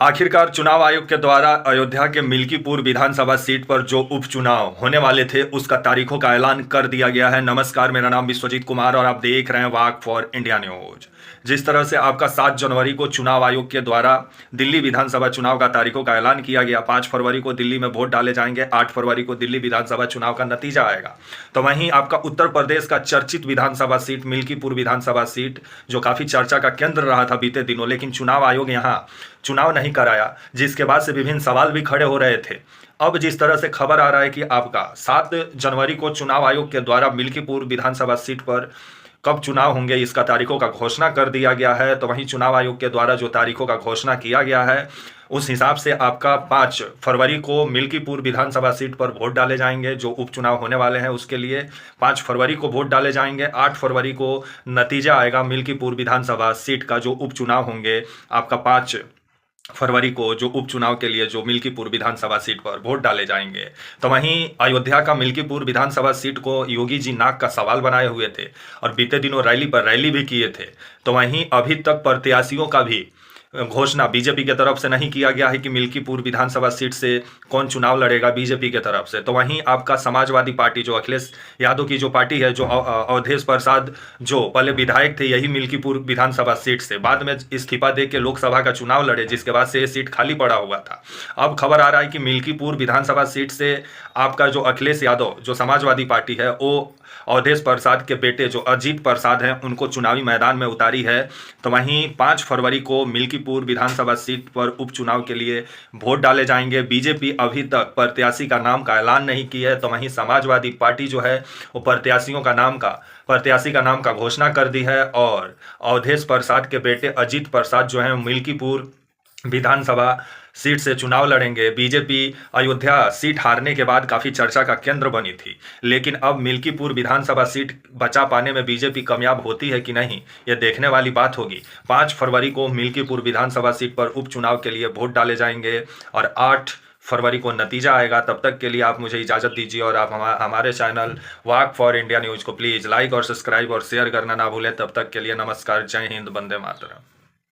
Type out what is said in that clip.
आखिरकार चुनाव आयोग के द्वारा अयोध्या के मिल्कीपुर विधानसभा सीट पर जो उपचुनाव होने वाले थे उसका तारीखों का ऐलान कर दिया गया है। नमस्कार, मेरा नाम विश्वजीत कुमार और आप देख रहे हैं वाक फॉर इंडिया न्यूज। जिस तरह से आपका 7 जनवरी को चुनाव आयोग के द्वारा दिल्ली विधानसभा चुनाव का तारीखों का ऐलान किया गया। 5 फरवरी को दिल्ली में वोट डाले जाएंगे, 8 फरवरी को दिल्ली विधानसभा चुनाव का नतीजा आएगा। तो वहीं आपका उत्तर प्रदेश का चर्चित विधानसभा सीट मिल्कीपुर विधानसभा सीट जो काफी चर्चा का केंद्र रहा था बीते दिनों, लेकिन चुनाव आयोग यहाँ चुनाव नहीं कराया, जिसके बाद से विभिन्न सवाल भी खड़े हो रहे थे। अब जिस तरह से खबर आ रहा है कि आपका 7 जनवरी को चुनाव आयोग के द्वारा मिल्कीपुर विधानसभा सीट पर कब चुनाव होंगे इसका तारीखों का घोषणा कर दिया गया है। तो वहीं चुनाव आयोग के द्वारा जो तारीखों का घोषणा किया गया है उस हिसाब से आपका 5 फरवरी को मिल्कीपुर विधानसभा सीट पर वोट डाले जाएंगे। जो उपचुनाव होने वाले हैं उसके लिए 5 फरवरी को वोट डाले जाएंगे, 8 फरवरी को नतीजा आएगा मिल्कीपुर विधानसभा सीट का। जो उपचुनाव होंगे आपका 5 फरवरी को जो उपचुनाव के लिए जो मिल्कीपुर विधानसभा सीट पर वोट डाले जाएंगे। तो वहीं अयोध्या का मिल्कीपुर विधानसभा सीट को योगी जी नाक का सवाल बनाए हुए थे और बीते दिनों रैली पर रैली भी किए थे। तो वहीं अभी तक प्रत्याशियों का भी घोषणा बीजेपी के तरफ से नहीं किया गया है कि मिल्कीपुर विधानसभा सीट से कौन चुनाव लड़ेगा बीजेपी के तरफ से। तो वहीं आपका समाजवादी पार्टी जो अखिलेश यादव की जो पार्टी है, जो अवधेश प्रसाद जो पहले विधायक थे यही मिल्कीपुर विधानसभा सीट से, बाद में इस्तीफा दे के लोकसभा का चुनाव लड़े, जिसके बाद से ये सीट खाली पड़ा हुआ था। अब खबर आ रहा है कि मिल्कीपुर विधानसभा सीट से आपका जो अखिलेश यादव जो समाजवादी पार्टी है वो अवधेश प्रसाद के बेटे जो अजीत प्रसाद हैं उनको चुनावी मैदान में उतारी है। तो वहीं 5 फरवरी को मिल्कीपुर विधानसभा सीट पर उपचुनाव के लिए वोट डाले जाएंगे। बीजेपी अभी तक प्रत्याशी का नाम का ऐलान नहीं की है। तो वहीं समाजवादी पार्टी जो है वो प्रत्याशी का नाम का घोषणा कर दी है और अवधेश प्रसाद के बेटे अजीत प्रसाद जो हैं मिल्कीपुर विधानसभा सीट से चुनाव लड़ेंगे। बीजेपी अयोध्या सीट हारने के बाद काफी चर्चा का केंद्र बनी थी, लेकिन अब मिल्कीपुर विधानसभा सीट बचा पाने में बीजेपी कामयाब होती है कि नहीं यह देखने वाली बात होगी। 5 फरवरी को मिल्कीपुर विधानसभा सीट पर उपचुनाव के लिए वोट डाले जाएंगे और 8 फरवरी को नतीजा आएगा। तब तक के लिए आप मुझे इजाज़त दीजिए और आप हमारे channel walk for India news को प्लीज़ लाइक और सब्सक्राइब और शेयर करना ना भूलें। तब तक के लिए नमस्कार, जय हिंद, वंदे मातरम।